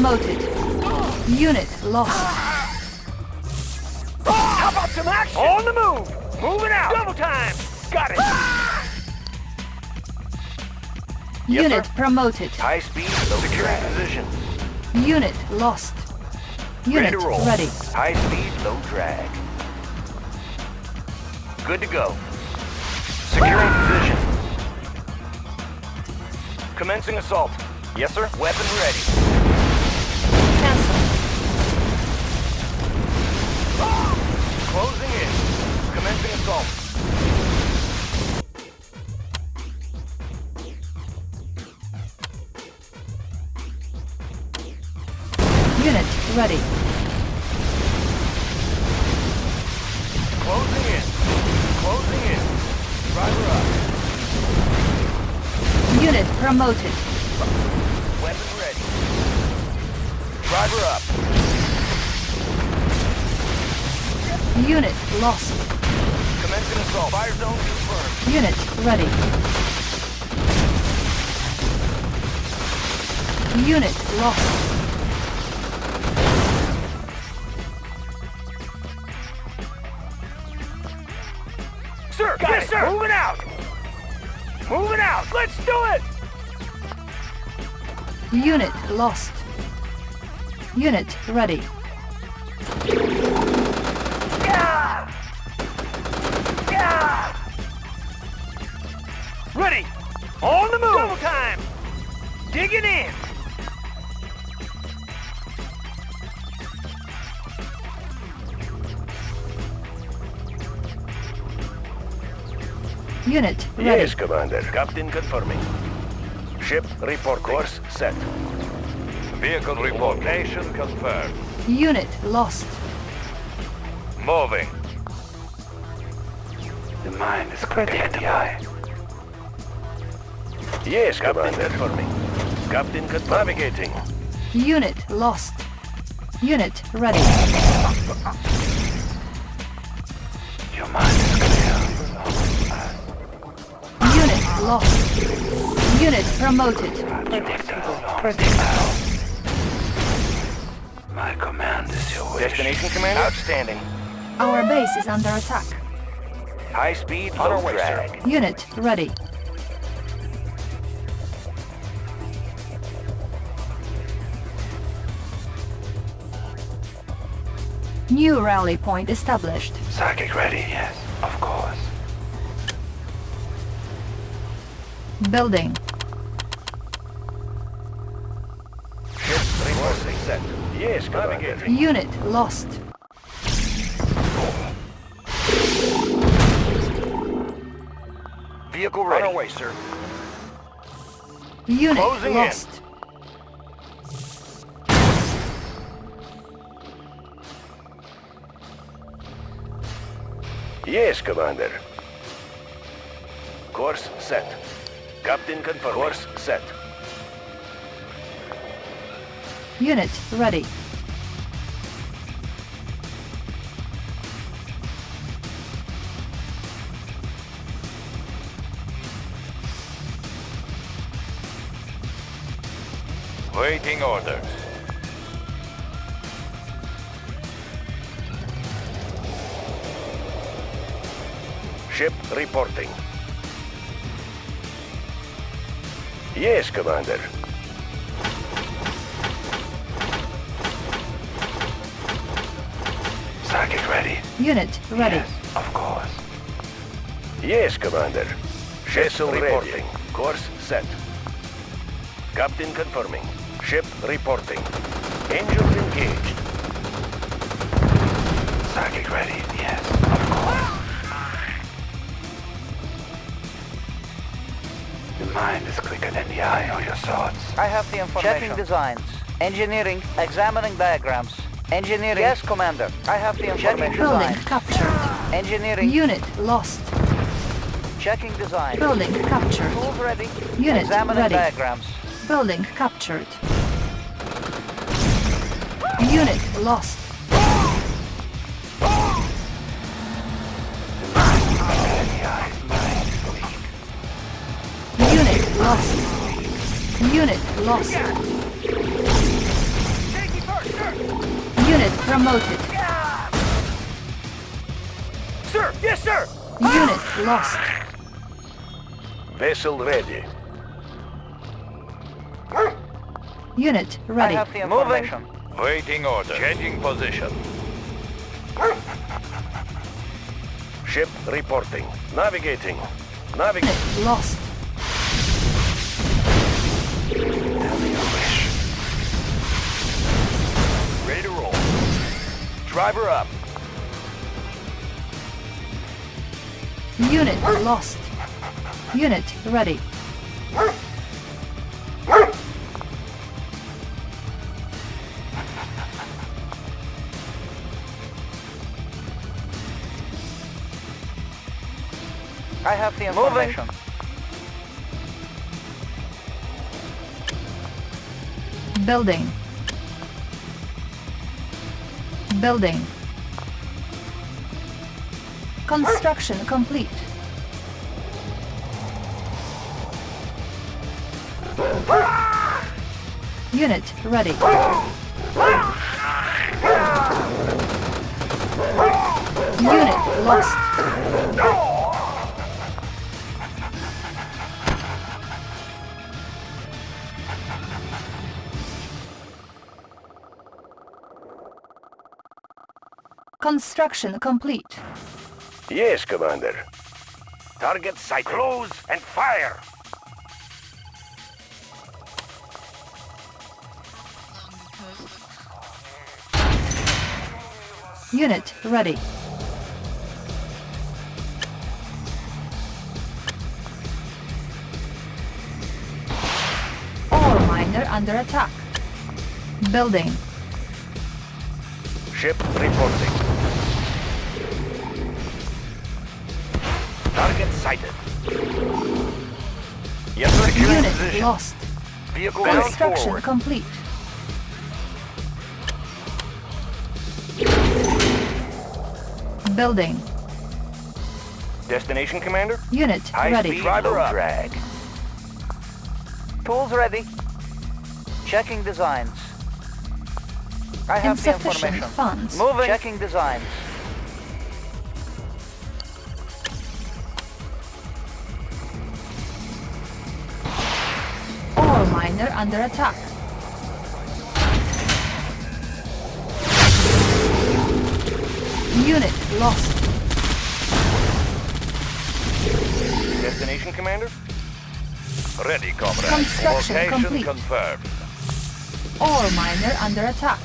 promoted. Unit lost. How about some action? On the move! Moving out! Double time! Got it! Unit promoted. High speed, securing position. Unit lost. Ready Unit to roll. ready. High speed, low drag. Good to go. Securing position. Commencing assault. Yes, sir. Weapon ready. Cancel. Closing in. Commencing assault. Unit ready. Closing in. Closing in. Driver up. Unit promoted. Weapon ready. Driver up. Unit lost. Commencing assault. Fire zone confirmed. Unit ready. Unit lost. Sir, yes, sir. Moving out. Moving out. Let's do it. Unit lost. Unit ready. Yeah. Yeah. Ready. On the move. Double time. Digging in. Unit ready. Yes, Commander. Captain confirming. Ship report course set. Vehicle report. Location confirmed. Unit lost. Moving. The mind is predictable. Yes, Captain confirming. Captain navigating. Unit lost. Unit ready. Your mind is clear. Unit lost. Unit promoted. Predictable. My command is your wish. Destination, Commander? Outstanding. Our base is under attack. High speed, low drag. Unit ready. New rally point established. Psychic ready, yes, of course. Building. Ship reporting set. Yes, navigating. Unit lost. Vehicle ready. On our way, sir. Unit Closing in. lost. Yes, Commander. Course set. Captain confirmed. Course set. Unit ready. Waiting orders. Ship reporting. Yes, Commander. Psychic ready. Unit ready. Yes, of course. Yes, Commander. Ship reporting. Course set. Captain confirming. Ship reporting. Engines engaged. Psychic ready. Yes, of course. Your mind is quicker than the eye or your thoughts. I have the information. Checking designs. Engineering. Examining diagrams. Engineering. Yes, Commander. I have the information. Building Designs. captured. Engineering. Unit lost. Checking design. Building captured. Tools ready. Unit Examining ready. diagrams. Building captured. Unit lost. Unit lost. Unit lost. Unit promoted. Sir! Yes, sir! Unit lost. Vessel ready. Unit I ready. have the information. Waiting order. Changing position. Ship reporting. Navigating. Unit lost. Ready to roll. Driver up. Unit lost. Unit ready. I have the information. Building. Building. Construction complete. Unit ready. Unit lost. Construction complete. Yes, Commander. Target sight. Close and fire. Unit ready. Ore miner under attack. Building. Ship reporting. Target sighted. Yes, sir. Securing Unit position. lost. Vehicle bound Construction forward. complete. Building. Destination, Commander? Unit High ready. speed, low drag. Tools ready. Checking designs. I have the Insufficient information. funds. Moving. Checking designs. Ore miner under attack. Unit lost. Destination, Commander? Ready, comrade. Construction Location complete. confirmed. Ore miner under attack.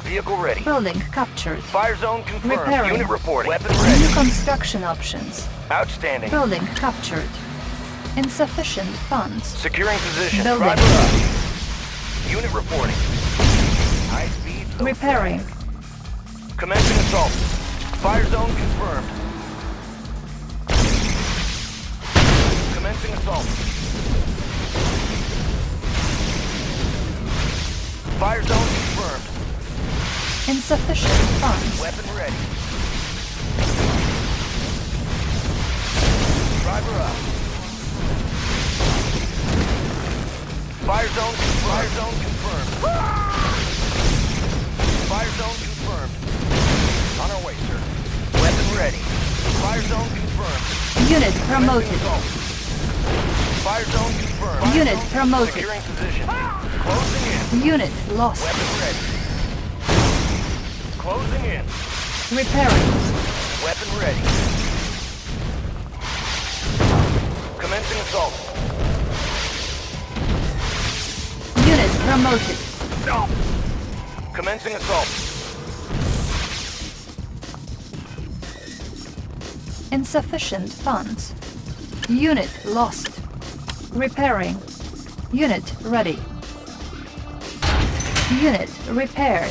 Vehicle ready. Building captured. Fire zone confirmed. Repairing. Unit reporting. Weapon New ready. construction options. Outstanding. Building captured. Insufficient funds. Securing position. Building. Driver up. Unit reporting. High speed. low Repairing. drag. Commencing assault. Fire zone confirmed. Commencing assault. Fire zone confirmed. Insufficient funds. Weapon ready. Driver up. Fire zone confirmed. Fire zone confirmed. Fire zone confirmed. On our way, sir. Weapon ready. Fire zone confirmed. Unit promoted. Fire zone confirmed. Fire Unit zone promoted. Securing position. Closing in. Unit lost. Weapon ready. Closing in. Repairing. Weapon ready. Commencing assault. Unit promoted. No. Commencing assault. Insufficient funds. Unit lost. Repairing. Unit ready. Unit repaired.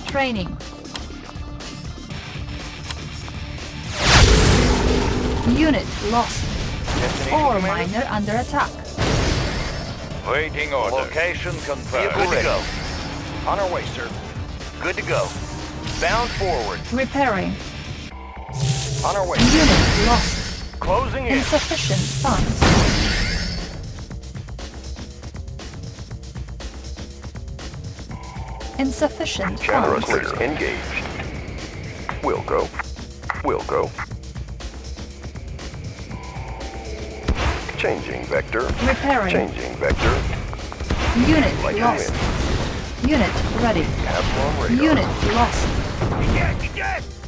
Training. Unit lost. Destination, Ore Commander? miner under attack. Waiting order. Location confirmed. Good to go. On our way, sir. Good to go. Bound forward. Repairing. On our way. Unit lost. Closing in. Insufficient funds. Insufficient Generously funds. engaged. Will go. Will go. Changing vector. Repairing. Changing vector. Unit Like a lost. Unit ready. Have on radar. Unit lost. Get!